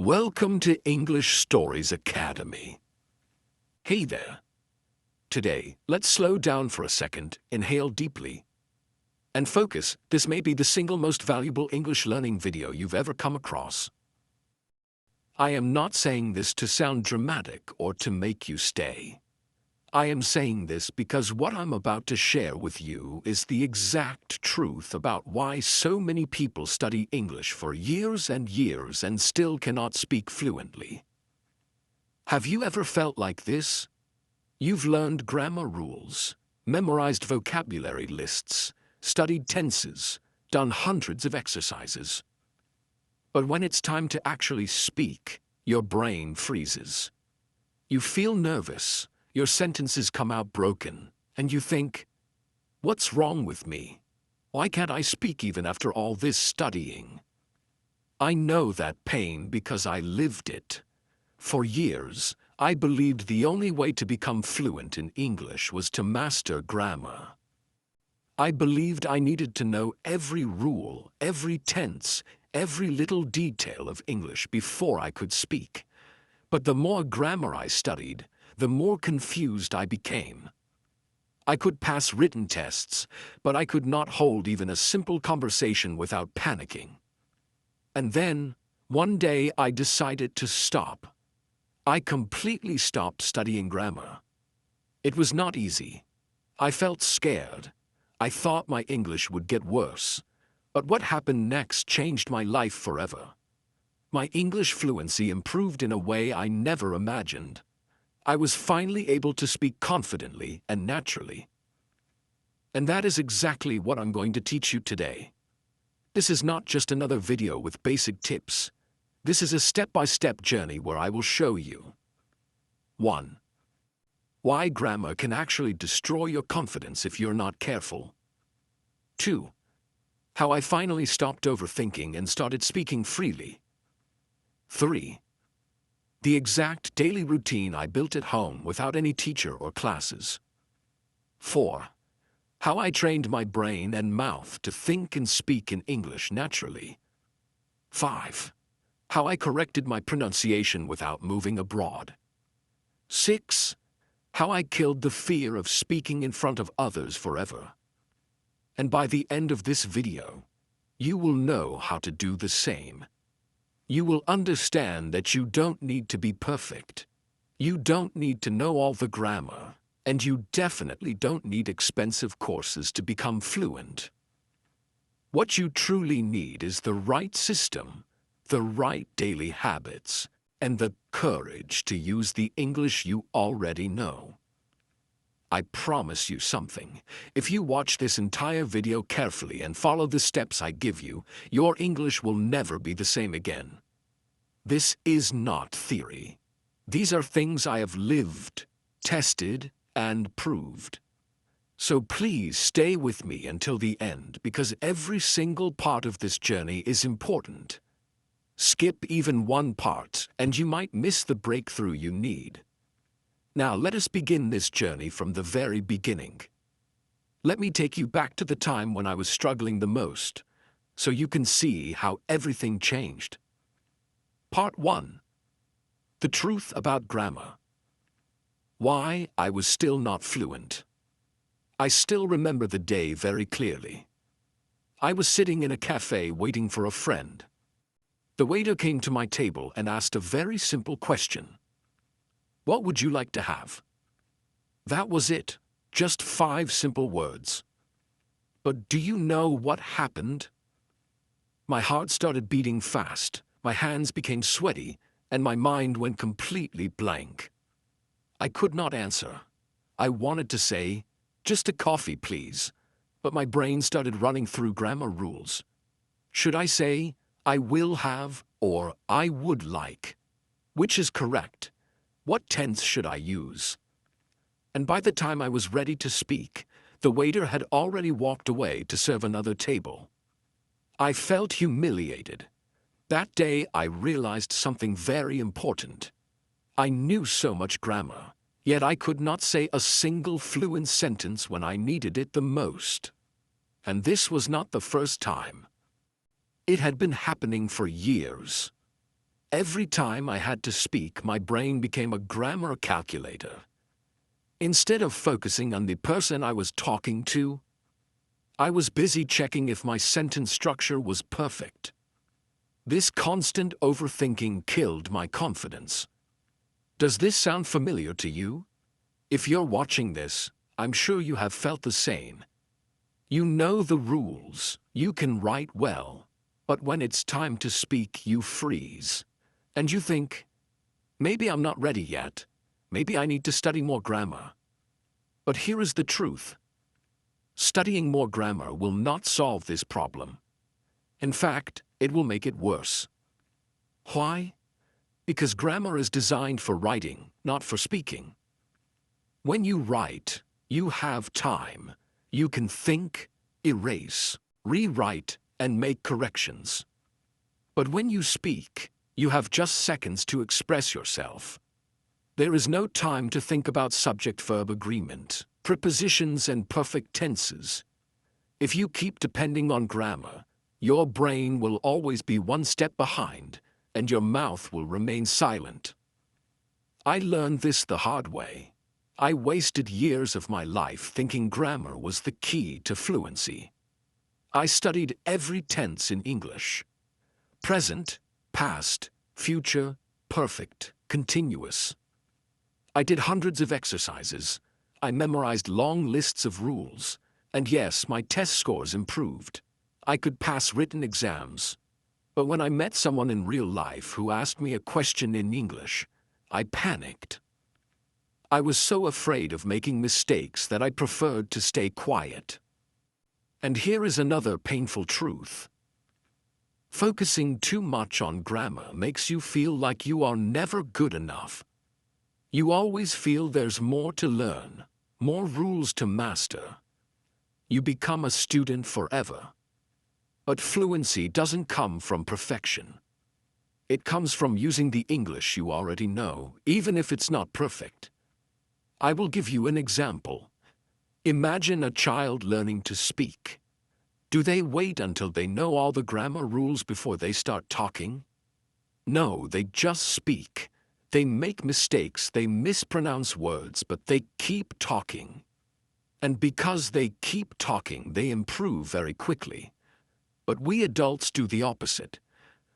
Welcome to English Stories Academy. Hey there. Today, let's slow down for a second, inhale deeply, and focus. This may be the single most valuable English learning video you've ever come across. I am not saying this to sound dramatic or to make you stay. I am saying this because what I'm about to share with you is the exact truth about why so many people study English for years and years and still cannot speak fluently. Have you ever felt like this? You've learned grammar rules, memorized vocabulary lists, studied tenses, done hundreds of exercises. But when it's time to actually speak, your brain freezes. You feel nervous. Your sentences come out broken, and you think, what's wrong with me? Why can't I speak even after all this studying? I know that pain because I lived it. For years, I believed the only way to become fluent in English was to master grammar. I believed I needed to know every rule, every tense, every little detail of English before I could speak. But the more grammar I studied, the more confused I became. I could pass written tests, but I could not hold even a simple conversation without panicking. And then, one day I decided to stop. I completely stopped studying grammar. It was not easy. I felt scared. I thought my English would get worse. But what happened next changed my life forever. My English fluency improved in a way I never imagined. I was finally able to speak confidently and naturally. And that is exactly what I'm going to teach you today. This is not just another video with basic tips. This is a step-by-step journey where I will show you 1. Why grammar can actually destroy your confidence if you're not careful. 2. How I finally stopped overthinking and started speaking freely. 3. The exact daily routine I built at home without any teacher or classes. 4. How I trained my brain and mouth to think and speak in English naturally. 5. How I corrected my pronunciation without moving abroad. 6. How I killed the fear of speaking in front of others forever. And by the end of this video, you will know how to do the same. You will understand that you don't need to be perfect. You don't need to know all the grammar, and you definitely don't need expensive courses to become fluent. What you truly need is the right system, the right daily habits, and the courage to use the English you already know. I promise you something. If you watch this entire video carefully and follow the steps I give you, your English will never be the same again. This is not theory. These are things I have lived, tested, and proved. So please stay with me until the end because every single part of this journey is important. Skip even one part and you might miss the breakthrough you need. Now let us begin this journey from the very beginning. Let me take you back to the time when I was struggling the most, so you can see how everything changed. Part 1. The truth about grammar. Why I was still not fluent. I still remember the day very clearly. I was sitting in a cafe waiting for a friend. The waiter came to my table and asked a very simple question. What would you like to have? That was it, just 5 simple words. But do you know what happened? My heart started beating fast, my hands became sweaty, and my mind went completely blank. I could not answer. I wanted to say, just a coffee, please, but my brain started running through grammar rules. Should I say, I will have, or I would like? Which is correct? What tense should I use? And by the time I was ready to speak, the waiter had already walked away to serve another table. I felt humiliated. That day I realized something very important. I knew so much grammar, yet I could not say a single fluent sentence when I needed it the most. And this was not the first time. It had been happening for years. Every time I had to speak, my brain became a grammar calculator. Instead of focusing on the person I was talking to, I was busy checking if my sentence structure was perfect. This constant overthinking killed my confidence. Does this sound familiar to you? If you're watching this, I'm sure you have felt the same. You know the rules, you can write well, but when it's time to speak, you freeze. And you think, maybe I'm not ready yet. Maybe I need to study more grammar. But here is the truth. Studying more grammar will not solve this problem. In fact, it will make it worse. Why? Because grammar is designed for writing, not for speaking. When you write, you have time. You can think, erase, rewrite, and make corrections. But when you speak, you have just seconds to express yourself. There is no time to think about subject-verb agreement, prepositions, and perfect tenses. If you keep depending on grammar, your brain will always be one step behind, and your mouth will remain silent. I learned this the hard way. I wasted years of my life thinking grammar was the key to fluency. I studied every tense in English: present, past, future, perfect, continuous. I did hundreds of exercises. I memorized long lists of rules. And yes, my test scores improved. I could pass written exams. But when I met someone in real life who asked me a question in English, I panicked. I was so afraid of making mistakes that I preferred to stay quiet. And here is another painful truth. Focusing too much on grammar makes you feel like you are never good enough. You always feel there's more to learn, more rules to master. You become a student forever. But fluency doesn't come from perfection. It comes from using the English you already know, even if it's not perfect. I will give you an example. Imagine a child learning to speak. Do they wait until they know all the grammar rules before they start talking? No, they just speak. They make mistakes, they mispronounce words, but they keep talking. And because they keep talking, they improve very quickly. But we adults do the opposite.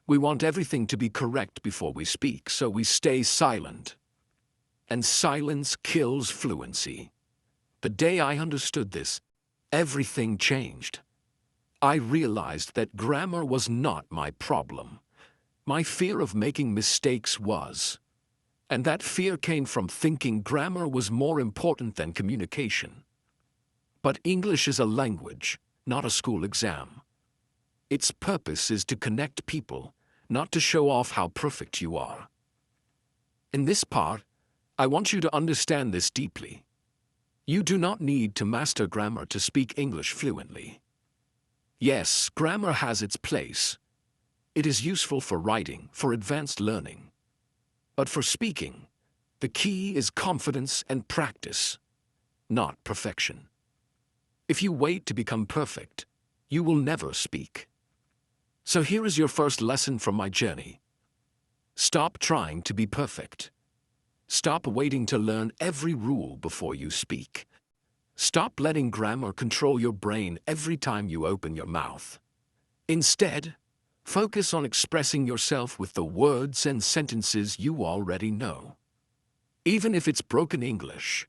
We want everything to be correct before we speak, so we stay silent. And silence kills fluency. The day I understood this, everything changed. I realized that grammar was not my problem. My fear of making mistakes was. And that fear came from thinking grammar was more important than communication. But English is a language, not a school exam. Its purpose is to connect people, not to show off how perfect you are. In this part, I want you to understand this deeply. You do not need to master grammar to speak English fluently. Yes, grammar has its place. It is useful for writing, for advanced learning. But for speaking, the key is confidence and practice, not perfection. If you wait to become perfect, you will never speak. So here is your first lesson from my journey. Stop trying to be perfect. Stop waiting to learn every rule before you speak. Stop letting grammar control your brain every time you open your mouth. Instead, focus on expressing yourself with the words and sentences you already know. Even if it's broken English,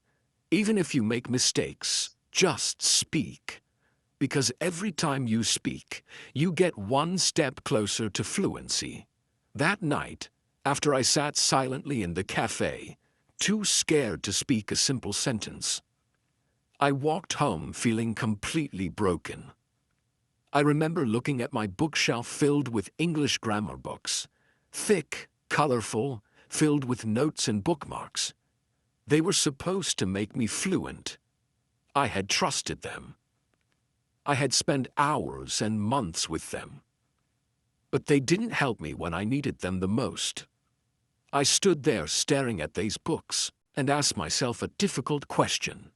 even if you make mistakes, just speak. Because every time you speak, you get one step closer to fluency. That night, after I sat silently in the cafe, too scared to speak a simple sentence, I walked home feeling completely broken. I remember looking at my bookshelf filled with English grammar books, thick, colorful, filled with notes and bookmarks. They were supposed to make me fluent. I had trusted them. I had spent hours and months with them. But they didn't help me when I needed them the most. I stood there staring at these books and asked myself a difficult question.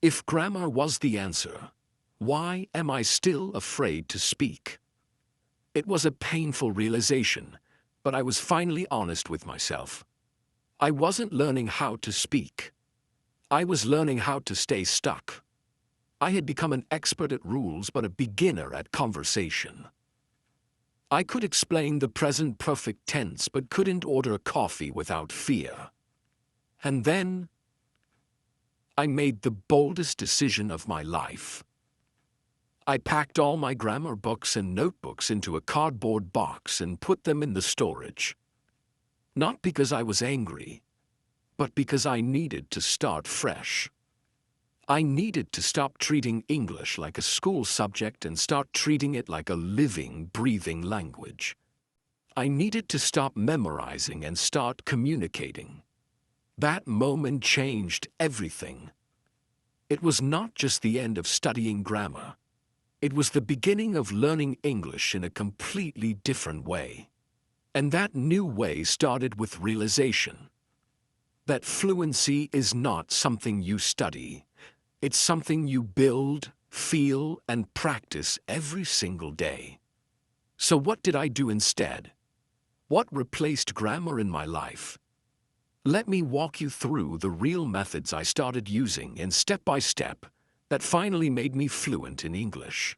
If grammar was the answer, why am I still afraid to speak? It was a painful realization, but I was finally honest with myself. I wasn't learning how to speak. I was learning how to stay stuck. I had become an expert at rules but a beginner at conversation. I could explain the present perfect tense but couldn't order a coffee without fear. And then I made the boldest decision of my life. I packed all my grammar books and notebooks into a cardboard box and put them in the storage. Not because I was angry, but because I needed to start fresh. I needed to stop treating English like a school subject and start treating it like a living, breathing language. I needed to stop memorizing and start communicating. That moment changed everything. It was not just the end of studying grammar. It was the beginning of learning English in a completely different way. And that new way started with realization that fluency is not something you study. It's something you build, feel, and practice every single day. So what did I do instead? What replaced grammar in my life? Let me walk you through the real methods I started using in step by step that finally made me fluent in English.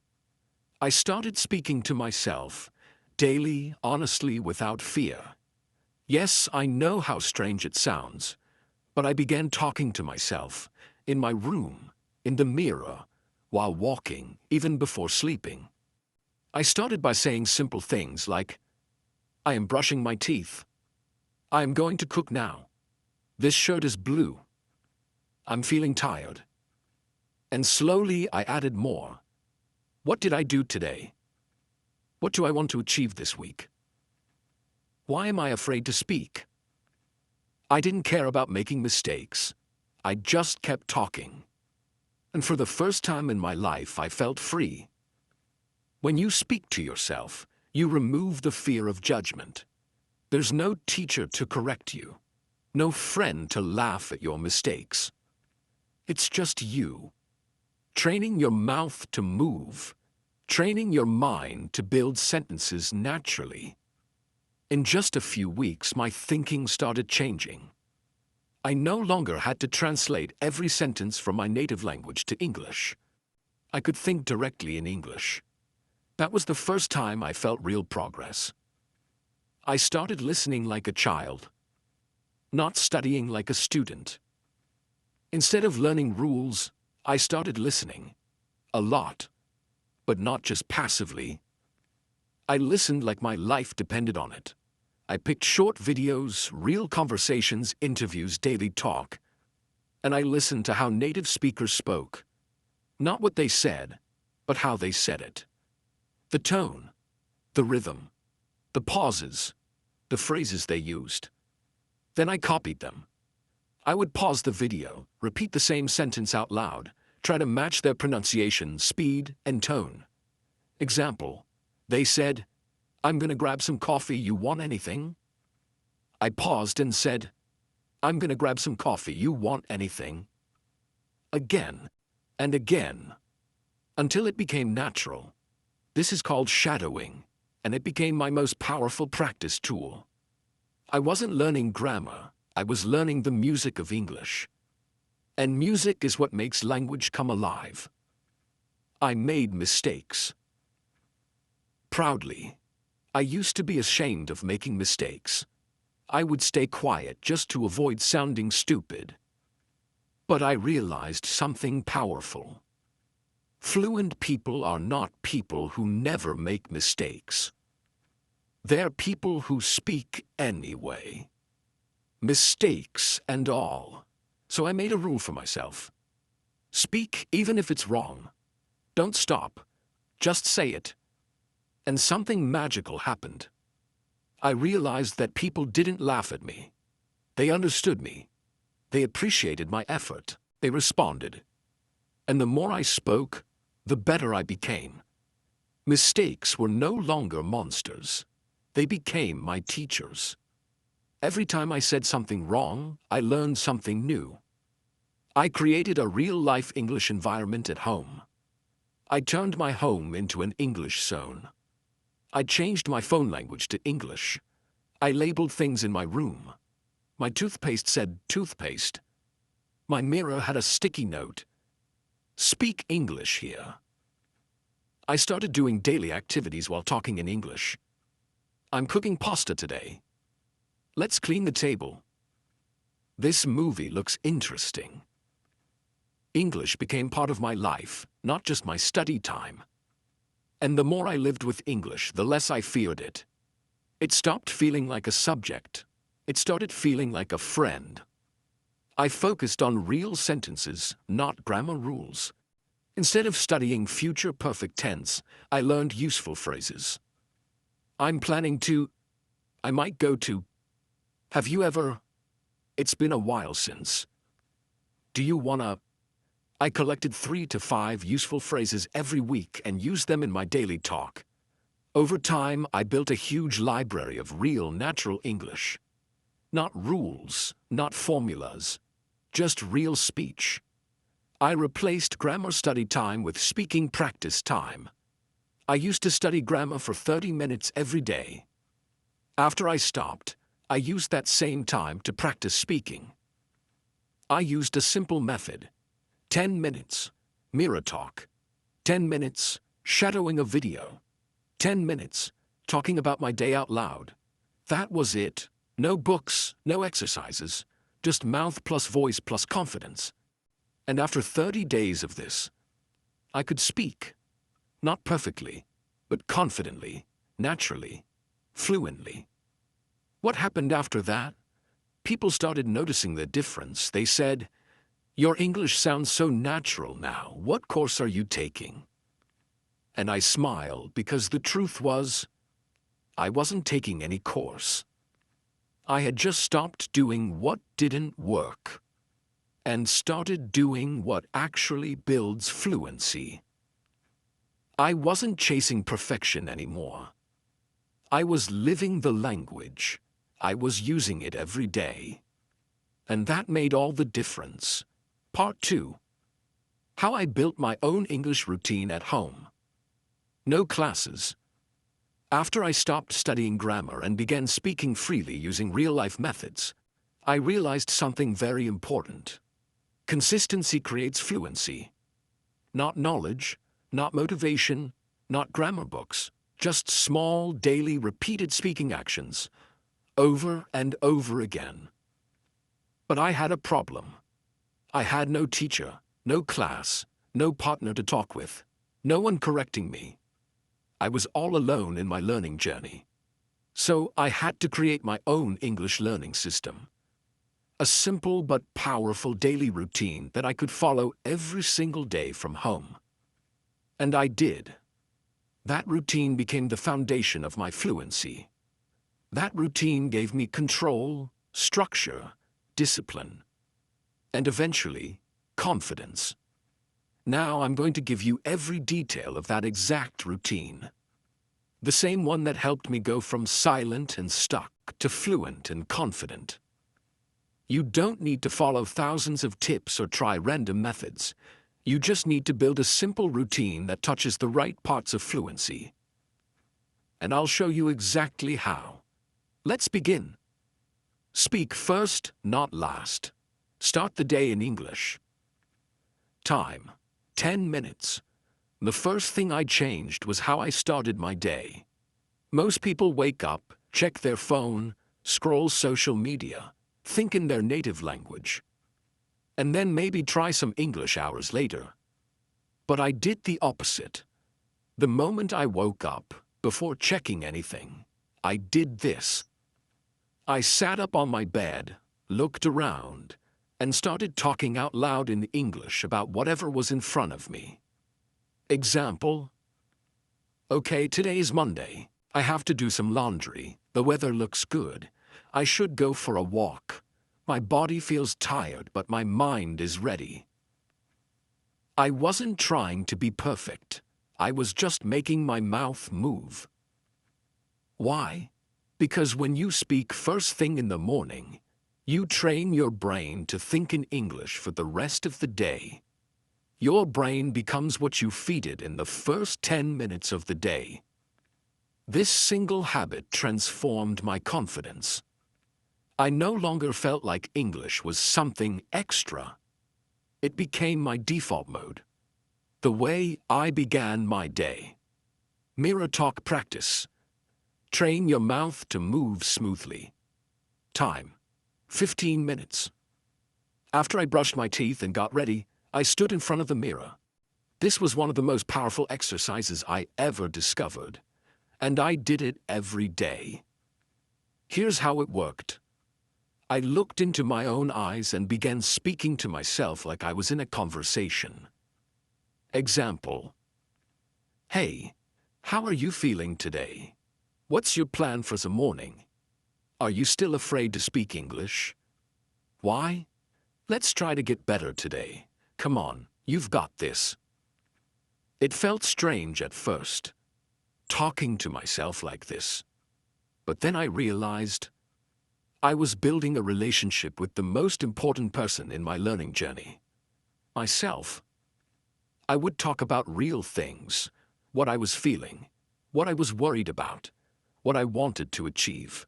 I started speaking to myself, daily, honestly, without fear. Yes, I know how strange it sounds, but I began talking to myself, in my room, in the mirror, while walking, even before sleeping. I started by saying simple things like, I am brushing my teeth. I am going to cook now. This shirt is blue. I'm feeling tired. And slowly I added more. What did I do today? What do I want to achieve this week? Why am I afraid to speak? I didn't care about making mistakes. I just kept talking. And for the first time in my life, I felt free. When you speak to yourself, you remove the fear of judgment. There's no teacher to correct you, no friend to laugh at your mistakes. It's just you, training your mouth to move, training your mind to build sentences naturally. In just a few weeks, my thinking started changing. I no longer had to translate every sentence from my native language to English. I could think directly in English. That was the first time I felt real progress. I started listening like a child, not studying like a student. Instead of learning rules, I started listening. A lot. But not just passively. I listened like my life depended on it. I picked short videos, real conversations, interviews, daily talk. And I listened to how native speakers spoke. Not what they said, but how they said it. The tone, the rhythm, the pauses, the phrases they used. Then I copied them. I would pause the video, repeat the same sentence out loud, try to match their pronunciation, speed, and tone. Example, they said, I'm gonna grab some coffee, you want anything? I paused and said, I'm gonna grab some coffee, you want anything? Again and again, until it became natural. This is called shadowing, and it became my most powerful practice tool. I wasn't learning grammar, I was learning the music of English. And music is what makes language come alive. I made mistakes. Proudly. I used to be ashamed of making mistakes. I would stay quiet just to avoid sounding stupid. But I realized something powerful. Fluent people are not people who never make mistakes. They're people who speak anyway. Mistakes and all. So I made a rule for myself. Speak even if it's wrong. Don't stop. Just say it. And something magical happened. I realized that people didn't laugh at me. They understood me. They appreciated my effort. They responded. And the more I spoke, the better I became. Mistakes were no longer monsters. They became my teachers. Every time I said something wrong, I learned something new. I created a real-life English environment at home. I turned my home into an English zone. I changed my phone language to English. I labeled things in my room. My toothpaste said toothpaste. My mirror had a sticky note. Speak English here. I started doing daily activities while talking in English. I'm cooking pasta today. Let's clean the table. This movie looks interesting. English became part of my life, not just my study time. And the more I lived with English, the less I feared it. It stopped feeling like a subject. It started feeling like a friend. I focused on real sentences, not grammar rules. Instead of studying future perfect tense, I learned useful phrases. I'm planning to. I might go to. Have you ever? It's been a while since. Do you wanna? I collected 3 to 5 useful phrases every week and used them in my daily talk. Over time, I built a huge library of real natural English. Not rules, not formulas, just real speech. I replaced grammar study time with speaking practice time. I used to study grammar for 30 minutes every day. After I stopped, I used that same time to practice speaking. I used a simple method. 10 minutes, mirror talk. 10 minutes, shadowing a video. 10 minutes, talking about my day out loud. That was it. No books, no exercises, just mouth plus voice plus confidence. And after 30 days of this, I could speak. Not perfectly, but confidently, naturally, fluently. What happened after that? People started noticing the difference. They said, "Your English sounds so natural now. What course are you taking?" And I smiled because the truth was, I wasn't taking any course. I had just stopped doing what didn't work and started doing what actually builds fluency. I wasn't chasing perfection anymore. I was living the language. I was using it every day. And that made all the difference. Part 2. How I built my own English routine at home. No classes. After I stopped studying grammar and began speaking freely using real-life methods, I realized something very important. Consistency creates fluency. Not knowledge, not motivation, not grammar books, just small, daily, repeated speaking actions, over and over again. But I had a problem. I had no teacher, no class, no partner to talk with, no one correcting me. I was all alone in my learning journey. So I had to create my own English learning system. A simple but powerful daily routine that I could follow every single day from home. And I did. That routine became the foundation of my fluency. That routine gave me control, structure, discipline, and eventually, confidence. Now I'm going to give you every detail of that exact routine. The same one that helped me go from silent and stuck to fluent and confident. You don't need to follow thousands of tips or try random methods. You just need to build a simple routine that touches the right parts of fluency. And I'll show you exactly how. Let's begin. Speak first, not last. Start the day in English. Time: 10 minutes. The first thing I changed was how I started my day. Most people wake up, check their phone, scroll social media, think in their native language, and then maybe try some English hours later. But I did the opposite. The moment I woke up, before checking anything, I did this. I sat up on my bed, looked around, and started talking out loud in English about whatever was in front of me. Example: Okay, today's Monday. I have to do some laundry. The weather looks good. I should go for a walk. My body feels tired, but my mind is ready. I wasn't trying to be perfect. I was just making my mouth move. Why? Because when you speak first thing in the morning, you train your brain to think in English for the rest of the day. Your brain becomes what you feed it in the first 10 minutes of the day. This single habit transformed my confidence. I no longer felt like English was something extra. It became my default mode. The way I began my day. Mirror talk practice. Train your mouth to move smoothly. Time: 15 minutes. After I brushed my teeth and got ready, I stood in front of the mirror. This was one of the most powerful exercises I ever discovered, and I did it every day. Here's how it worked. I looked into my own eyes and began speaking to myself like I was in a conversation. Example: Hey, how are you feeling today? What's your plan for the morning? Are you still afraid to speak English? Why? Let's try to get better today. Come on, you've got this. It felt strange at first, talking to myself like this. But then I realized I was building a relationship with the most important person in my learning journey. Myself. I would talk about real things, what I was feeling, what I was worried about, what I wanted to achieve.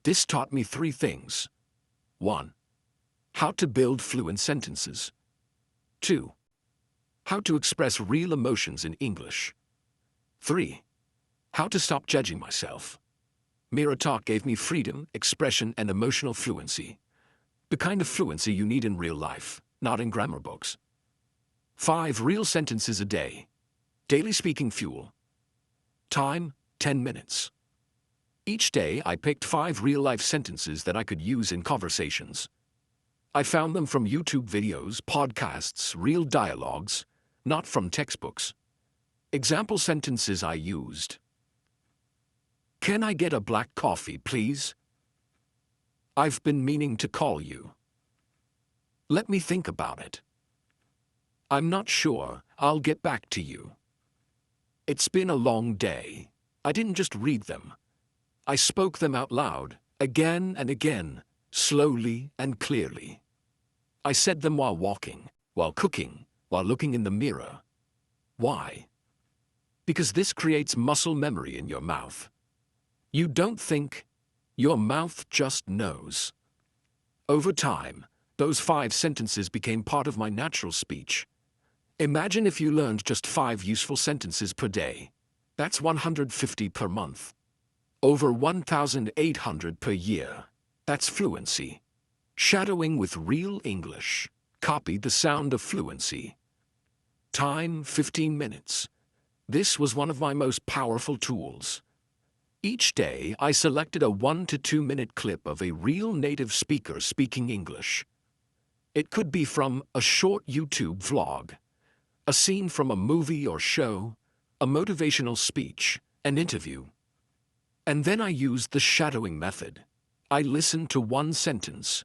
This taught me 3 things. 1. How to build fluent sentences. 2. How to express real emotions in English. 3. How to stop judging myself. Mirror talk gave me freedom, expression, and emotional fluency. The kind of fluency you need in real life, not in grammar books. 5 real sentences a day. Daily speaking fuel. Time: 10 minutes. Each day I picked 5 real-life sentences that I could use in conversations. I found them from YouTube videos, podcasts, real dialogues, not from textbooks. Example sentences I used. Can I get a black coffee, please? I've been meaning to call you. Let me think about it. I'm not sure. I'll get back to you. It's been a long day. I didn't just read them. I spoke them out loud, again and again, slowly and clearly. I said them while walking, while cooking, while looking in the mirror. Why? Because this creates muscle memory in your mouth. You don't think, your mouth just knows. Over time, those 5 sentences became part of my natural speech. Imagine if you learned just 5 useful sentences per day. That's 150 per month. Over 1,800 per year. That's fluency. Shadowing with real English. Copy the sound of fluency. Time: 15 minutes. This was one of my most powerful tools. Each day, I selected a 1 to 2 minute clip of a real native speaker speaking English. It could be from a short YouTube vlog, a scene from a movie or show, a motivational speech, an interview. And then I used the shadowing method. I listened to one sentence,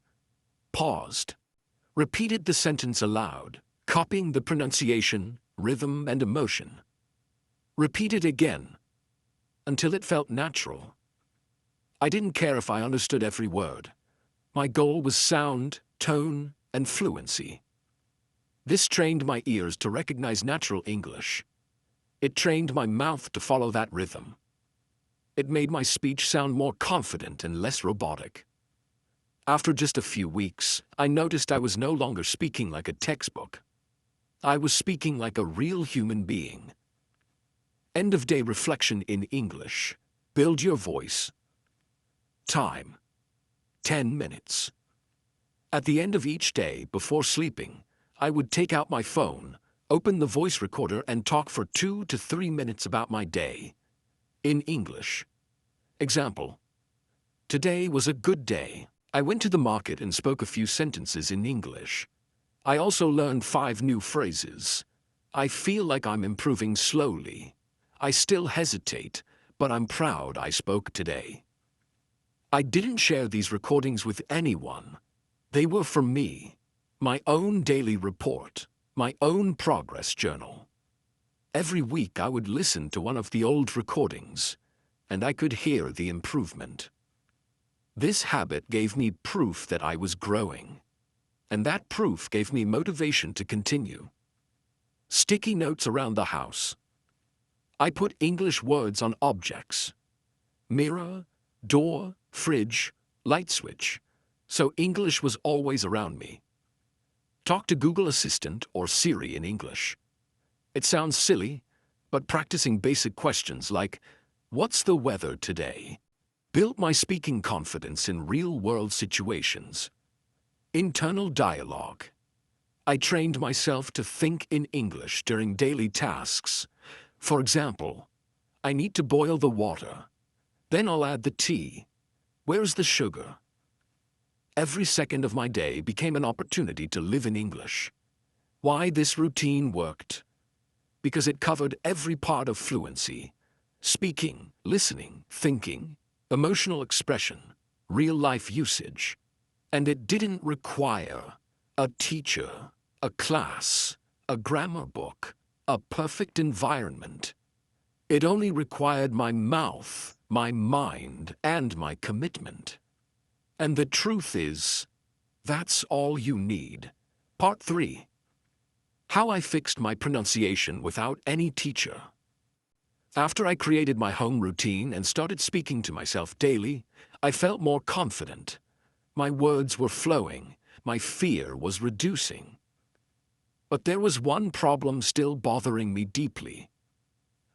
paused, repeated the sentence aloud, copying the pronunciation, rhythm, and emotion. Repeated again, until it felt natural. I didn't care if I understood every word. My goal was sound, tone, and fluency. This trained my ears to recognize natural English. It trained my mouth to follow that rhythm. It made my speech sound more confident and less robotic. After just a few weeks, I noticed I was no longer speaking like a textbook. I was speaking like a real human being. End-of-day reflection in English. Build your voice. Time: 10 minutes. At the end of each day, before sleeping, I would take out my phone, open the voice recorder, and talk for 2 to 3 minutes about my day. In English. Example: Today was a good day. I went to the market and spoke a few sentences in English. I also learned 5 new phrases. I feel like I'm improving slowly. I still hesitate, but I'm proud I spoke today. I didn't share these recordings with anyone. They were for me, my own daily report, my own progress journal. Every week I would listen to one of the old recordings, and I could hear the improvement. This habit gave me proof that I was growing, and that proof gave me motivation to continue. Sticky notes around the house. I put English words on objects, mirror, door, fridge, light switch, so English was always around me. Talk to Google Assistant or Siri in English. It sounds silly, but practicing basic questions like, "What's the weather today?" built my speaking confidence in real-world situations. Internal dialogue. I trained myself to think in English during daily tasks. For example, I need to boil the water. Then I'll add the tea. Where's the sugar? Every second of my day became an opportunity to live in English. Why this routine worked? Because it covered every part of fluency: speaking, listening, thinking, emotional expression, real-life usage. And it didn't require a teacher, a class, a grammar book, a perfect environment. It only required my mouth, my mind, and my commitment. And the truth is, that's all you need. Part 3. How I fixed my pronunciation without any teacher. After I created my home routine and started speaking to myself daily, I felt more confident. My words were flowing. My fear was reducing. But there was one problem still bothering me deeply: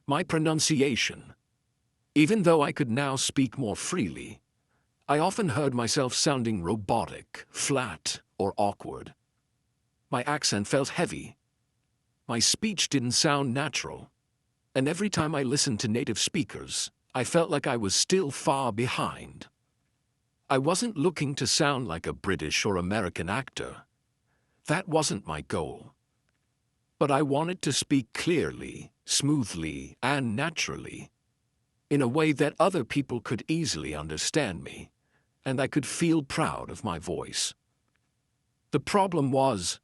my pronunciation. Even though I could now speak more freely, I often heard myself sounding robotic, flat, or awkward. My accent felt heavy. My speech didn't sound natural. And every time I listened to native speakers, I felt like I was still far behind. I wasn't looking to sound like a British or American actor. That wasn't my goal. But I wanted to speak clearly, smoothly, and naturally, in a way that other people could easily understand me, and I could feel proud of my voice. The problem was,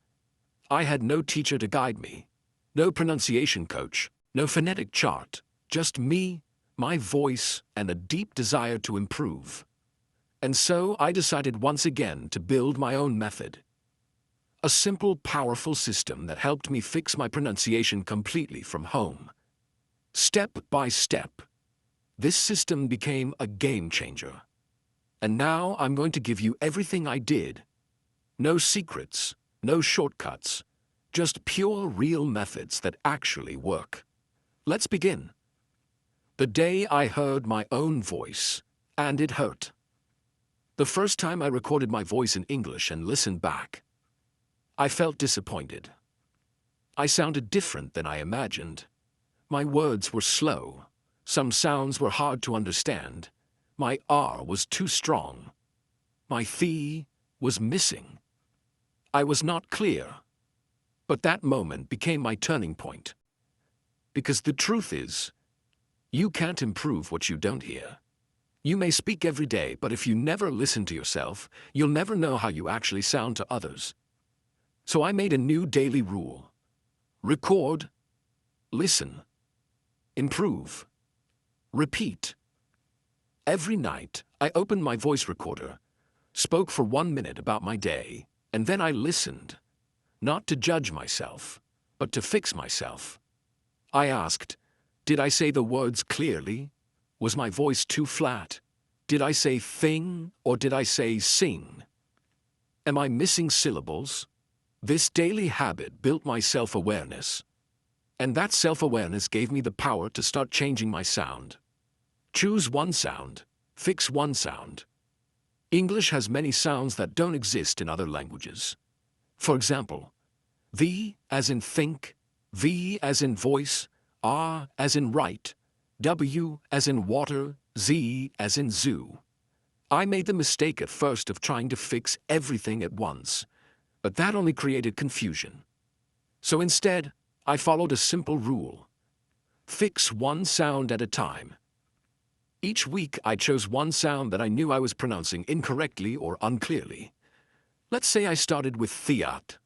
I had no teacher to guide me, no pronunciation coach, no phonetic chart, just me, my voice, and a deep desire to improve. And so I decided once again to build my own method. A simple, powerful system that helped me fix my pronunciation completely from home. Step by step. This system became a game changer. And now I'm going to give you everything I did. No secrets, no shortcuts, just pure, real methods that actually work. Let's begin. The day I heard my own voice, and it hurt. The first time I recorded my voice in English and listened back, I felt disappointed. I sounded different than I imagined. My words were slow. Some sounds were hard to understand. My R was too strong. My th was missing. I was not clear. But that moment became my turning point. Because the truth is, you can't improve what you don't hear. You may speak every day, but if you never listen to yourself, you'll never know how you actually sound to others. So I made a new daily rule. Record, listen, improve, repeat. Every night, I opened my voice recorder, spoke for 1 minute about my day, and then I listened. Not to judge myself, but to fix myself. I asked, did I say the words clearly? Was my voice too flat? Did I say thing or did I say sing? Am I missing syllables? This daily habit built my self-awareness. And that self-awareness gave me the power to start changing my sound. Choose one sound, fix one sound. English has many sounds that don't exist in other languages. For example, V as in think, V as in voice, R as in write, W as in water, Z as in zoo. I made the mistake at first of trying to fix everything at once, but that only created confusion. So instead, I followed a simple rule. Fix one sound at a time. Each week I chose one sound that I knew I was pronouncing incorrectly or unclearly. Let's say I started with thiat.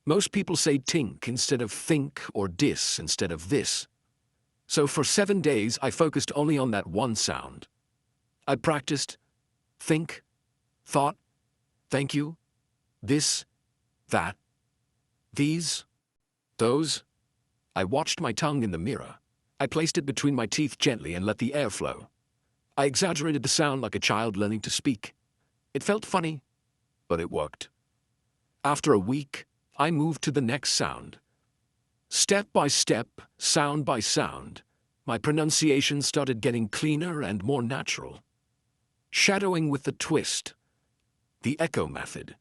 Most people say tink instead of think or dis instead of this. So for 7 days I focused only on that one sound. I practiced think, thought, thank you, this, that, these, those. I watched my tongue in the mirror. I placed it between my teeth gently and let the air flow. I exaggerated the sound like a child learning to speak. It felt funny, but it worked. After a week, I moved to the next sound. Step by step, sound by sound, my pronunciation started getting cleaner and more natural. Shadowing with the twist. The echo method.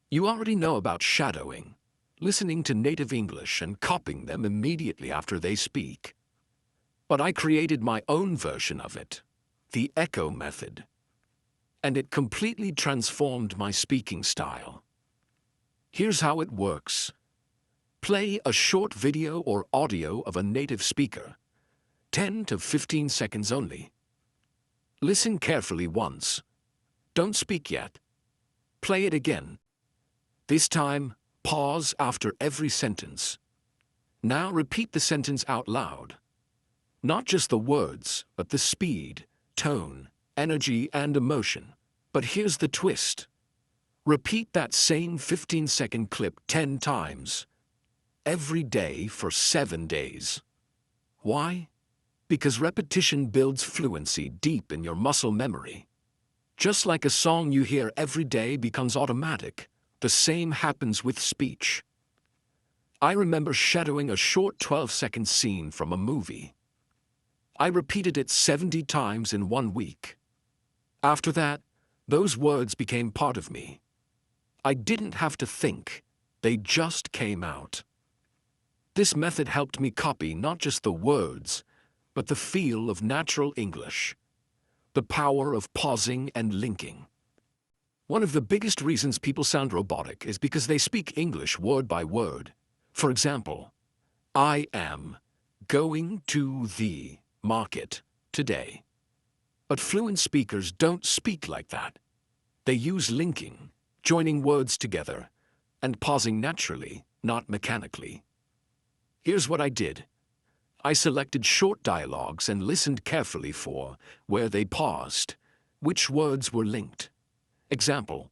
You already know about shadowing, listening to native English and copying them immediately after they speak. But I created my own version of it, the echo method. And it completely transformed my speaking style. Here's how it works. Play a short video or audio of a native speaker, 10 to 15 seconds only. Listen carefully once. Don't speak yet. Play it again. This time, pause after every sentence. Now repeat the sentence out loud. Not just the words, but the speed, tone, energy, and emotion. But here's the twist. Repeat that same 15-second clip 10 times. Every day for 7 days. Why? Because repetition builds fluency deep in your muscle memory. Just like a song you hear every day becomes automatic, the same happens with speech. I remember shadowing a short 12-second scene from a movie. I repeated it 70 times in 1 week. After that, those words became part of me. I didn't have to think, they just came out. This method helped me copy not just the words, but the feel of natural English, the power of pausing and linking. One of the biggest reasons people sound robotic is because they speak English word by word. For example, I am going to the market today. But fluent speakers don't speak like that. They use linking, joining words together, and pausing naturally, not mechanically. Here's what I did. I selected short dialogues and listened carefully for where they paused, which words were linked. Example,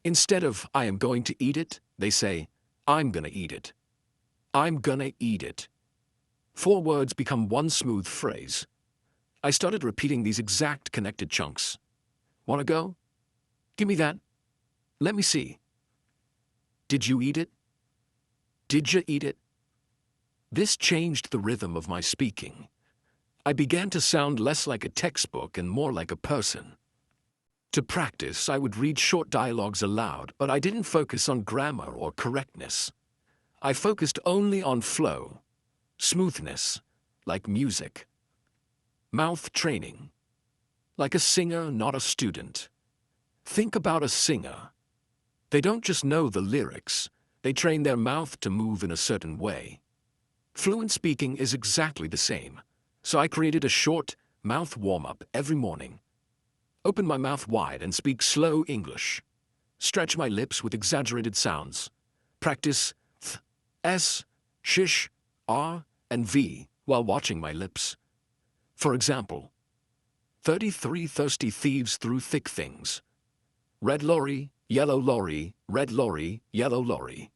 instead of I am going to eat it, they say, I'm gonna eat it. I'm gonna eat it. 4 words become one smooth phrase. I started repeating these exact connected chunks. Wanna go? Give me that. Let me see. Did you eat it? Did you eat it? This changed the rhythm of my speaking. I began to sound less like a textbook and more like a person. To practice, I would read short dialogues aloud, but I didn't focus on grammar or correctness. I focused only on flow, smoothness, like music. Mouth training, like a singer, not a student. Think about a singer. They don't just know the lyrics, they train their mouth to move in a certain way. Fluent speaking is exactly the same, so I created a short mouth warm-up every morning. Open my mouth wide and speak slow English. Stretch my lips with exaggerated sounds. Practice th, s, shish, r, and v while watching my lips. For example, 33 thirsty thieves threw thick things. Red lorry, yellow lorry, red lorry, yellow lorry.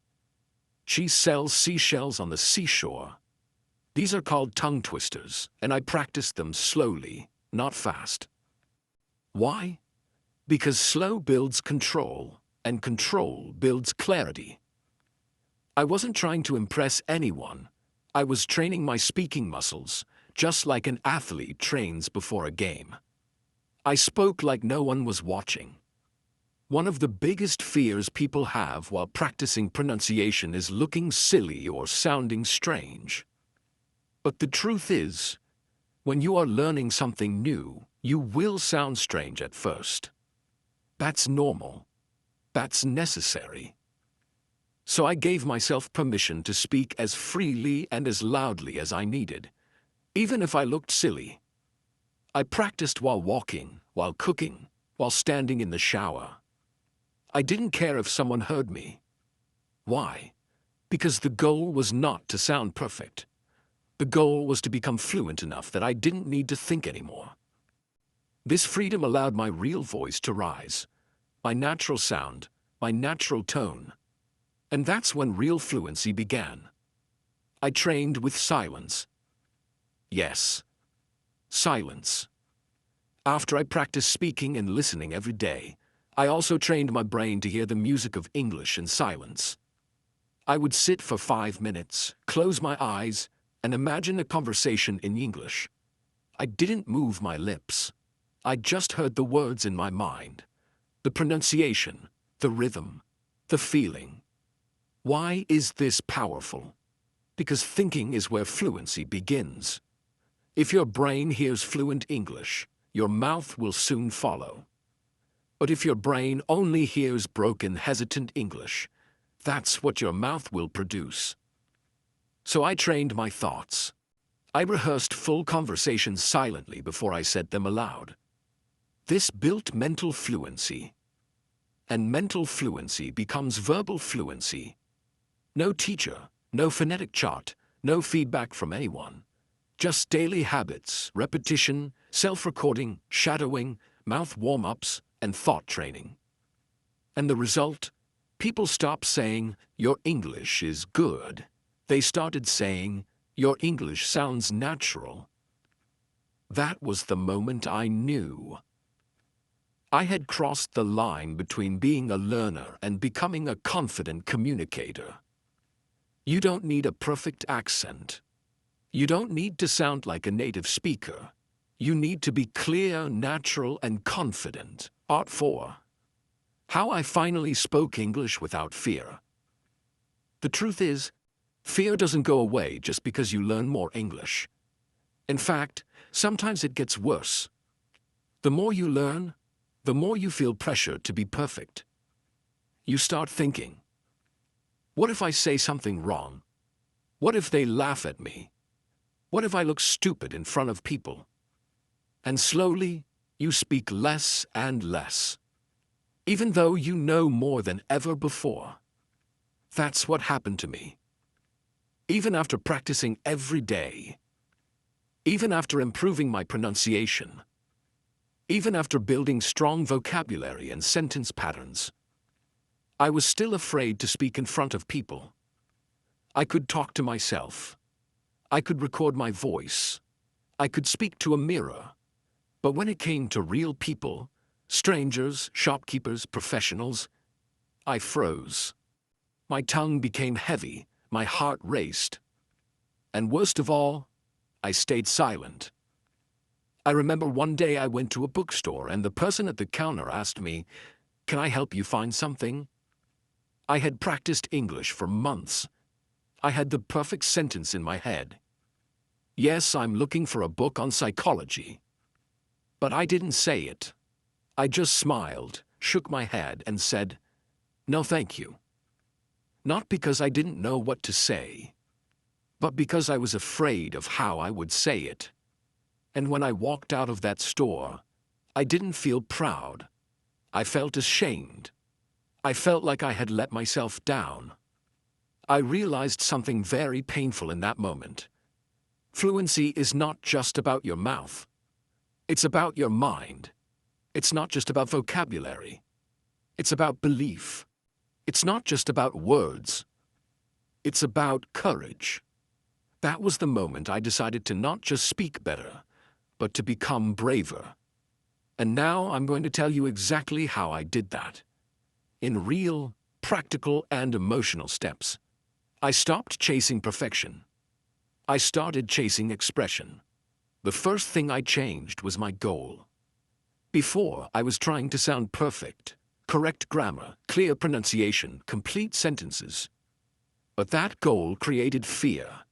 She sells seashells on the seashore. These are called tongue twisters, and I practiced them slowly, not fast. Why? Because slow builds control, and control builds clarity. I wasn't trying to impress anyone. I was training my speaking muscles, just like an athlete trains before a game. I spoke like no one was watching. One of the biggest fears people have while practicing pronunciation is looking silly or sounding strange. But the truth is, when you are learning something new, you will sound strange at first. That's normal. That's necessary. So I gave myself permission to speak as freely and as loudly as I needed, even if I looked silly. I practiced while walking, while cooking, while standing in the shower. I didn't care if someone heard me. Why? Because the goal was not to sound perfect. The goal was to become fluent enough that I didn't need to think anymore. This freedom allowed my real voice to rise, my natural sound, my natural tone. And that's when real fluency began. I trained with silence. Yes, silence. After I practiced speaking and listening every day, I also trained my brain to hear the music of English in silence. I would sit for 5 minutes, close my eyes, and imagine a conversation in English. I didn't move my lips. I just heard the words in my mind. The pronunciation, the rhythm, the feeling. Why is this powerful? Because thinking is where fluency begins. If your brain hears fluent English, your mouth will soon follow. But if your brain only hears broken, hesitant English, that's what your mouth will produce. So I trained my thoughts. I rehearsed full conversations silently before I said them aloud. This built mental fluency. And mental fluency becomes verbal fluency. No teacher, no phonetic chart, no feedback from anyone. Just daily habits, repetition, self-recording, shadowing, mouth warm-ups, and thought training. And the result? People stopped saying, "Your English is good." They started saying, "Your English sounds natural." That was the moment I knew. I had crossed the line between being a learner and becoming a confident communicator. You don't need a perfect accent. You don't need to sound like a native speaker. You need to be clear, natural, and confident. Part 4. How I finally spoke English without fear. The truth is, fear doesn't go away just because you learn more English. In fact, sometimes it gets worse. The more you learn, the more you feel pressure to be perfect. You start thinking, what if I say something wrong? What if they laugh at me? What if I look stupid in front of people? And slowly, you speak less and less, even though you know more than ever before. That's what happened to me. Even after practicing every day, even after improving my pronunciation, even after building strong vocabulary and sentence patterns, I was still afraid to speak in front of people. I could talk to myself. I could record my voice. I could speak to a mirror. But when it came to real people, strangers, shopkeepers, professionals, I froze. My tongue became heavy, my heart raced. And worst of all, I stayed silent. I remember one day I went to a bookstore and the person at the counter asked me, "Can I help you find something?" I had practiced English for months. I had the perfect sentence in my head. "Yes, I'm looking for a book on psychology." But I didn't say it. I just smiled, shook my head, and said, "No, thank you." Not because I didn't know what to say, but because I was afraid of how I would say it. And when I walked out of that store, I didn't feel proud. I felt ashamed. I felt like I had let myself down. I realized something very painful in that moment. Fluency is not just about your mouth. It's about your mind. It's not just about vocabulary. It's about belief. It's not just about words. It's about courage. That was the moment I decided to not just speak better, but to become braver. And now I'm going to tell you exactly how I did that. In real, practical, and emotional steps. I stopped chasing perfection. I started chasing expression. The first thing I changed was my goal. Before, I was trying to sound perfect, correct grammar, clear pronunciation, complete sentences. But that goal created fear,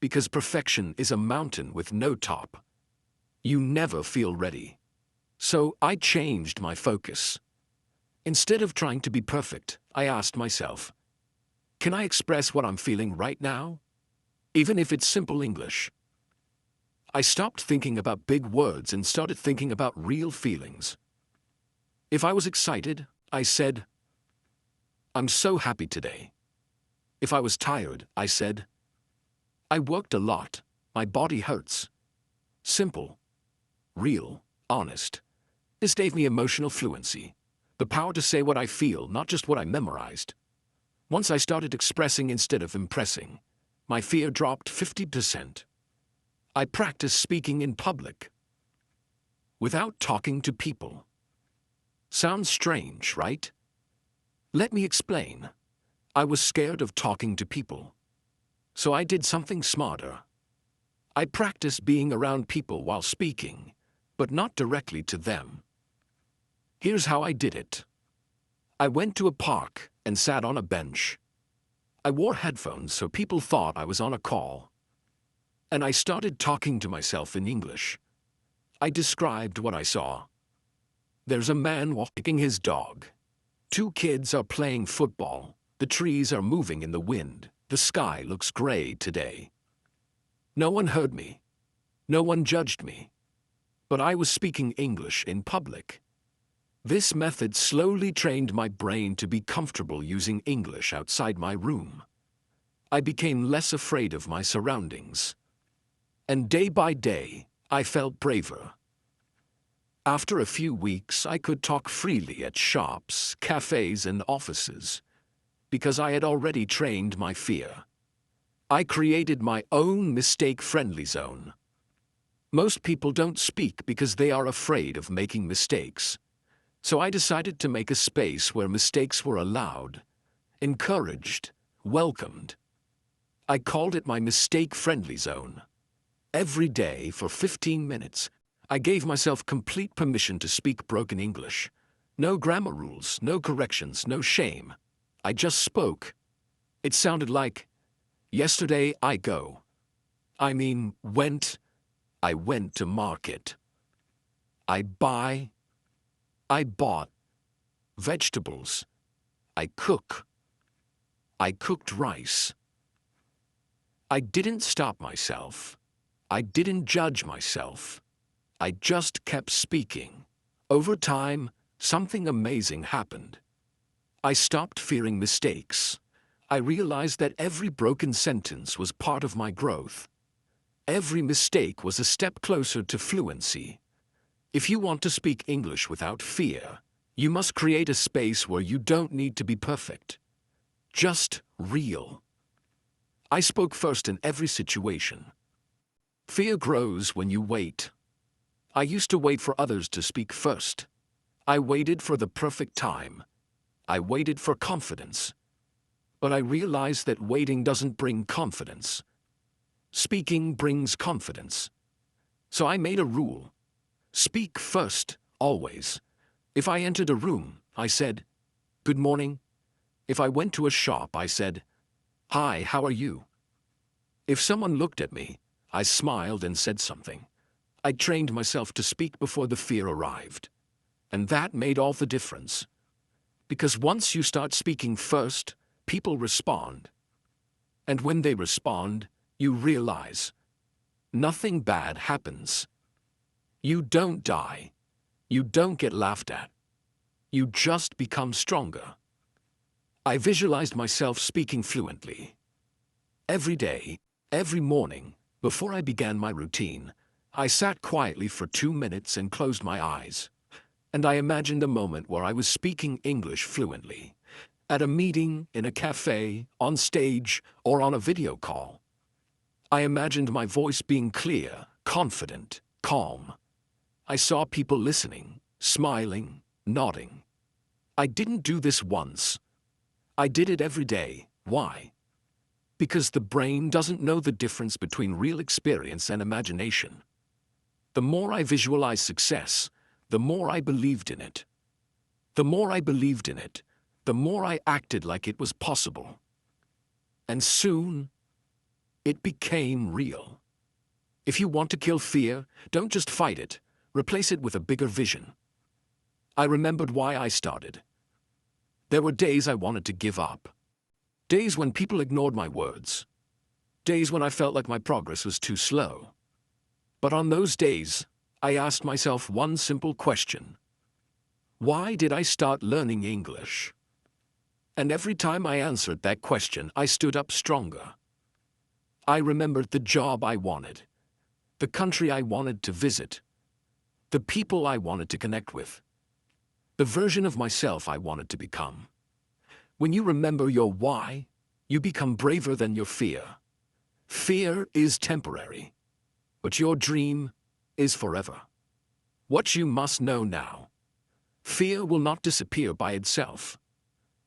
because perfection is a mountain with no top. You never feel ready. So I changed my focus. Instead of trying to be perfect, I asked myself, can I express what I'm feeling right now? Even if it's simple English. I stopped thinking about big words and started thinking about real feelings. If I was excited, I said, "I'm so happy today." If I was tired, I said, "I worked a lot, my body hurts." Simple, real, honest. This gave me emotional fluency, the power to say what I feel, not just what I memorized. Once I started expressing instead of impressing, my fear dropped 50%. I practiced speaking in public. without talking to people. Sounds strange, right? Let me explain. I was scared of talking to people. So I did something smarter. I practiced being around people while speaking, but not directly to them. Here's how I did it. I went to a park and sat on a bench. I wore headphones so people thought I was on a call. And I started talking to myself in English. I described what I saw. There's a man walking his dog. 2 kids are playing football. The trees are moving in the wind. The sky looks gray today. No one heard me. No one judged me. But I was speaking English in public. This method slowly trained my brain to be comfortable using English outside my room. I became less afraid of my surroundings. And day by day, I felt braver. After a few weeks, I could talk freely at shops, cafes, and offices, because I had already trained my fear. I created my own mistake-friendly zone. Most people don't speak because they are afraid of making mistakes. So I decided to make a space where mistakes were allowed, encouraged, welcomed. I called it my mistake-friendly zone. Every day for 15 minutes, I gave myself complete permission to speak broken English. No grammar rules, no corrections, no shame. I just spoke. It sounded like, yesterday I go. I went to market. I bought vegetables. I cooked rice. I didn't stop myself. I didn't judge myself. I just kept speaking. Over time, something amazing happened. I stopped fearing mistakes. I realized that every broken sentence was part of my growth. Every mistake was a step closer to fluency. If you want to speak English without fear, you must create a space where you don't need to be perfect. Just real. I spoke first in every situation. Fear grows when you wait. I used to wait for others to speak first. I waited for the perfect time. I waited for confidence. But I realized that waiting doesn't bring confidence. Speaking brings confidence. So I made a rule. Speak first, always. If I entered a room, I said, "Good morning." If I went to a shop, I said, "Hi, how are you?" If someone looked at me, I smiled and said something. I trained myself to speak before the fear arrived. And that made all the difference. Because once you start speaking first, people respond. And when they respond, you realize nothing bad happens. You don't die. You don't get laughed at. You just become stronger. I visualized myself speaking fluently. Every day, every morning, before I began my routine, I sat quietly for 2 minutes and closed my eyes. And I imagined a moment where I was speaking English fluently. At a meeting, in a cafe, on stage, or on a video call. I imagined my voice being clear, confident, calm. I saw people listening, smiling, nodding. I didn't do this once. I did it every day. Why? Because the brain doesn't know the difference between real experience and imagination. The more I visualized success, the more I believed in it. The more I believed in it, the more I acted like it was possible. And soon, it became real. If you want to kill fear, don't just fight it, replace it with a bigger vision. I remembered why I started. There were days I wanted to give up. Days when people ignored my words. Days when I felt like my progress was too slow. But on those days, I asked myself one simple question. Why did I start learning English? And every time I answered that question, I stood up stronger. I remembered the job I wanted, the country I wanted to visit, the people I wanted to connect with, the version of myself I wanted to become. When you remember your why, you become braver than your fear. Fear is temporary, but your dream is forever. What you must know now: fear will not disappear by itself.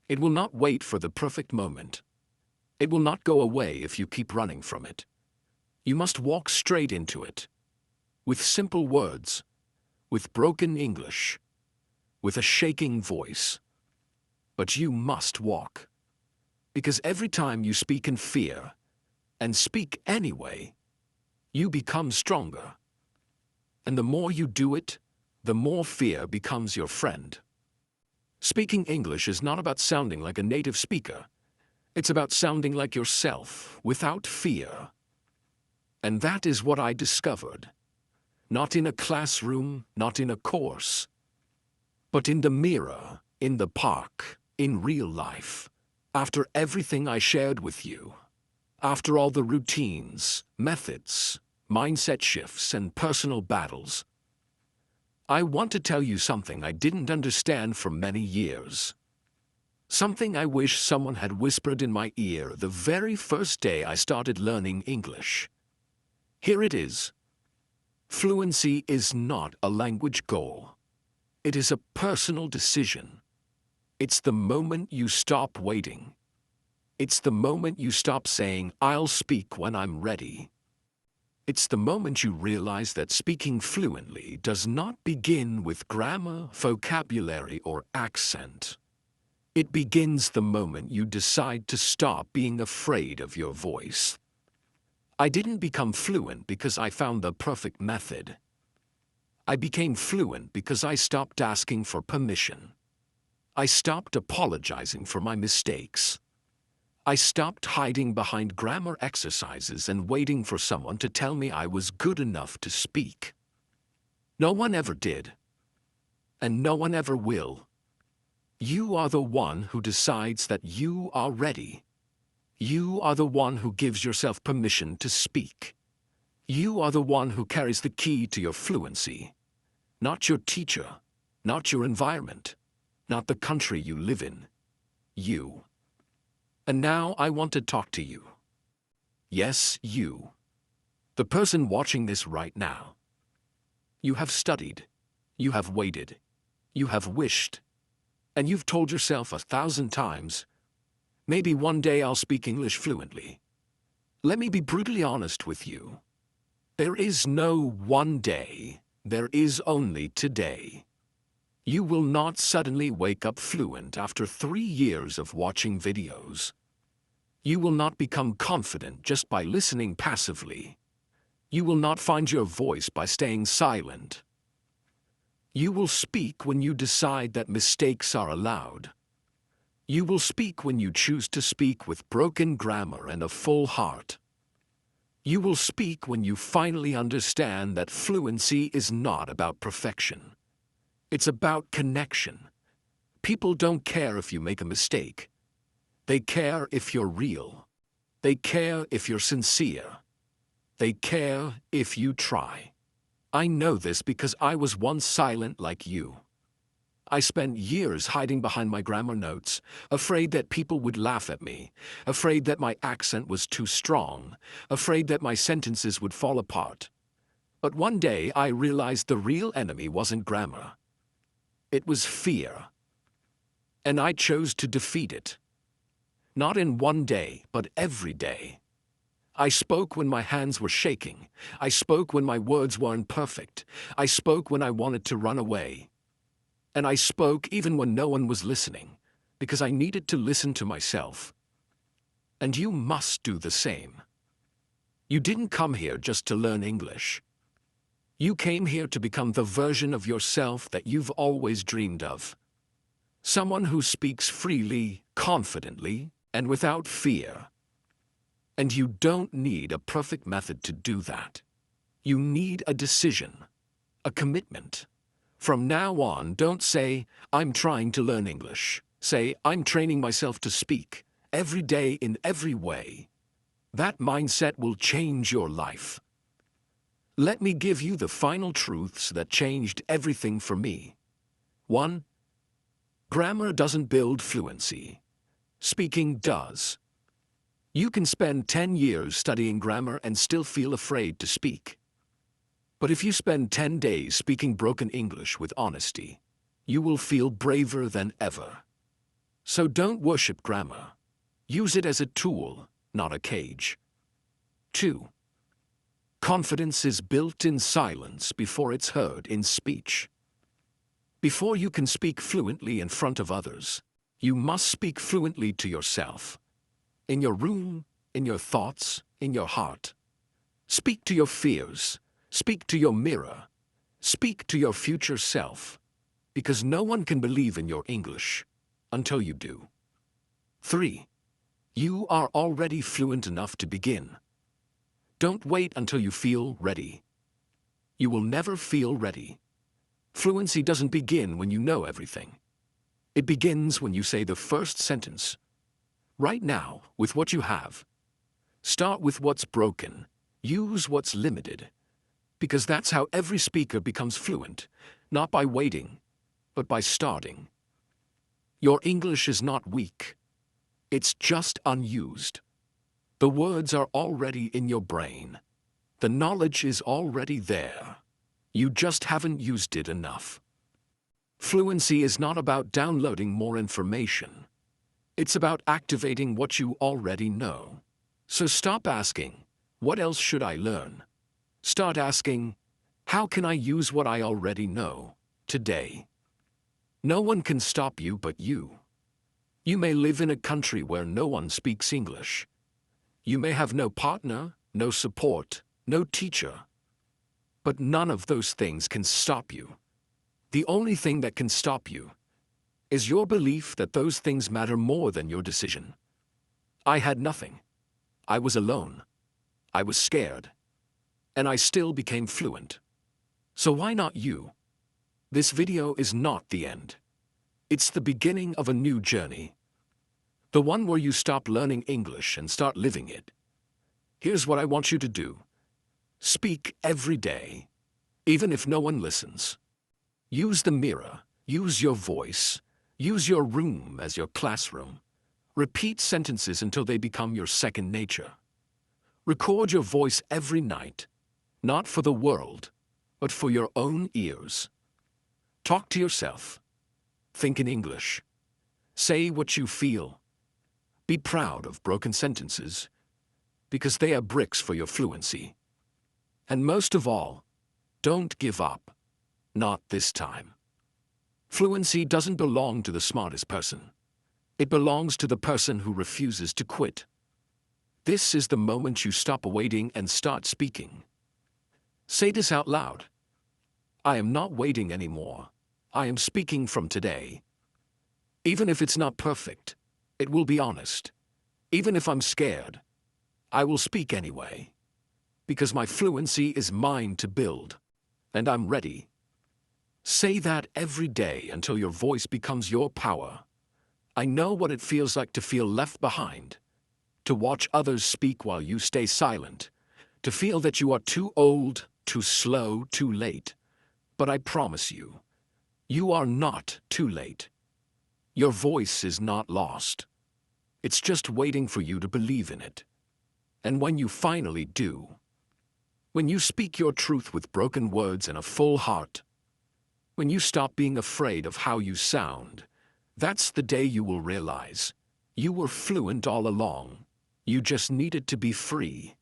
It will not wait for the perfect moment. It will not go away if you keep running from it. You must walk straight into it. With simple words, with broken English, with a shaking voice. But you must walk. Because every time you speak in fear, and speak anyway, you become stronger. And the more you do it, the more fear becomes your friend. Speaking English is not about sounding like a native speaker. It's about sounding like yourself, without fear. And that is what I discovered. Not in a classroom, not in a course, but in the mirror, in the park, in real life. After everything I shared with you, after all the routines, methods, mindset shifts, and personal battles, I want to tell you something I didn't understand for many years. Something I wish someone had whispered in my ear the very first day I started learning English. Here it is. Fluency is not a language goal. It is a personal decision. It's the moment you stop waiting. It's the moment you stop saying, "I'll speak when I'm ready." It's the moment you realize that speaking fluently does not begin with grammar, vocabulary, or accent. It begins the moment you decide to stop being afraid of your voice. I didn't become fluent because I found the perfect method. I became fluent because I stopped asking for permission. I stopped apologizing for my mistakes. I stopped hiding behind grammar exercises and waiting for someone to tell me I was good enough to speak. No one ever did. And no one ever will. You are the one who decides that you are ready. You are the one who gives yourself permission to speak. You are the one who carries the key to your fluency. Not your teacher, not your environment, not the country you live in. You. And now I want to talk to you. Yes, you. The person watching this right now. You have studied. You have waited. You have wished. And you've told yourself 1,000 times, maybe one day I'll speak English fluently. Let me be brutally honest with you. There is no one day. There is only today. You will not suddenly wake up fluent after 3 years of watching videos. You will not become confident just by listening passively. You will not find your voice by staying silent. You will speak when you decide that mistakes are allowed. You will speak when you choose to speak with broken grammar and a full heart. You will speak when you finally understand that fluency is not about perfection. It's about connection. People don't care if you make a mistake. They care if you're real. They care if you're sincere. They care if you try. I know this because I was once silent like you. I spent years hiding behind my grammar notes, afraid that people would laugh at me, afraid that my accent was too strong, afraid that my sentences would fall apart. But one day I realized the real enemy wasn't grammar. It was fear. And I chose to defeat it. Not in one day, but every day. I spoke when my hands were shaking. I spoke when my words weren't perfect. I spoke when I wanted to run away. And I spoke even when no one was listening, because I needed to listen to myself. And you must do the same. You didn't come here just to learn English. You came here to become the version of yourself that you've always dreamed of. Someone who speaks freely, confidently, and without fear. And you don't need a perfect method to do that. You need a decision, a commitment. From now on, don't say, "I'm trying to learn English." Say, "I'm training myself to speak, every day in every way." That mindset will change your life. Let me give you the final truths that changed everything for me. 1. Grammar doesn't build fluency. Speaking does. You can spend 10 years studying grammar and still feel afraid to speak. But if you spend 10 days speaking broken English with honesty, you will feel braver than ever. So don't worship grammar. Use it as a tool, not a cage. 2. Confidence is built in silence before it's heard in speech. Before you can speak fluently in front of others, you must speak fluently to yourself. In your room, in your thoughts, in your heart. Speak to your fears. Speak to your mirror. Speak to your future self. Because no one can believe in your English until you do. 3. You are already fluent enough to begin. Don't wait until you feel ready. You will never feel ready. Fluency doesn't begin when you know everything. It begins when you say the first sentence. Right now, with what you have. Start with what's broken. Use what's limited. Because that's how every speaker becomes fluent, not by waiting, but by starting. Your English is not weak. It's just unused. The words are already in your brain. The knowledge is already there. You just haven't used it enough. Fluency is not about downloading more information. It's about activating what you already know. So stop asking, what else should I learn? Start asking, how can I use what I already know today? No one can stop you but you. You may live in a country where no one speaks English. You may have no partner, no support, no teacher. But none of those things can stop you. The only thing that can stop you is your belief that those things matter more than your decision. I had nothing. I was alone. I was scared. And I still became fluent. So why not you? This video is not the end. It's the beginning of a new journey. The one where you stop learning English and start living it. Here's what I want you to do. Speak every day, even if no one listens. Use the mirror, use your voice, use your room as your classroom. Repeat sentences until they become your second nature. Record your voice every night, not for the world, but for your own ears. Talk to yourself. Think in English. Say what you feel. Be proud of broken sentences, because they are bricks for your fluency. And most of all, don't give up. Not this time. Fluency doesn't belong to the smartest person. It belongs to the person who refuses to quit. This is the moment you stop waiting and start speaking. Say this out loud. I am not waiting anymore. I am speaking from today. Even if it's not perfect, it will be honest. Even if I'm scared, I will speak anyway. Because my fluency is mine to build, and I'm ready. Say that every day until your voice becomes your power. I know what it feels like to feel left behind, to watch others speak while you stay silent, to feel that you are too old, too slow, too late. But I promise you, you are not too late. Your voice is not lost. It's just waiting for you to believe in it. And when you finally do, when you speak your truth with broken words and a full heart, when you stop being afraid of how you sound, that's the day you will realize you were fluent all along. You just needed to be free.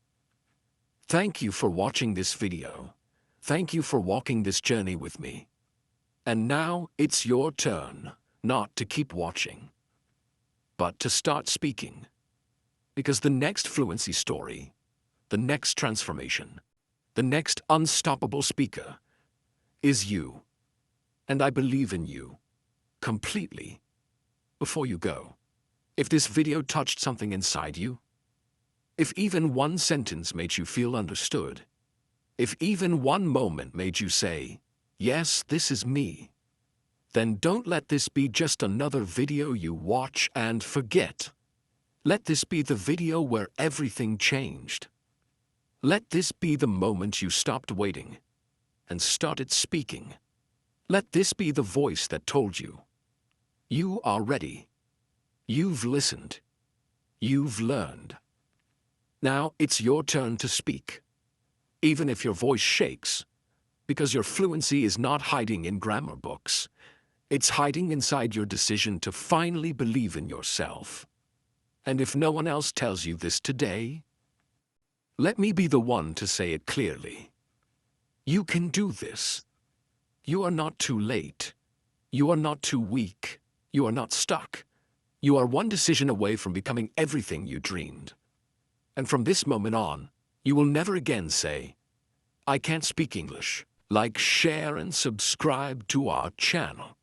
Thank you for watching this video. Thank you for walking this journey with me. And now it's your turn, not to keep watching, but to start speaking. Because the next fluency story, the next transformation, the next unstoppable speaker is you. And I believe in you completely. Before you go, if this video touched something inside you, if even one sentence made you feel understood, if even one moment made you say, yes, this is me, then don't let this be just another video you watch and forget. Let this be the video where everything changed. Let this be the moment you stopped waiting and started speaking. Let this be the voice that told you, you are ready. You've listened. You've learned. Now it's your turn to speak. Even if your voice shakes, Because your fluency is not hiding in grammar books. It's hiding inside your decision to finally believe in yourself. And if no one else tells you this today, let me be the one to say it clearly. You can do this. You are not too late. You are not too weak. You are not stuck. You are one decision away from becoming everything you dreamed. And from this moment on, you will never again say, I can't speak English. Like, share, and subscribe to our channel.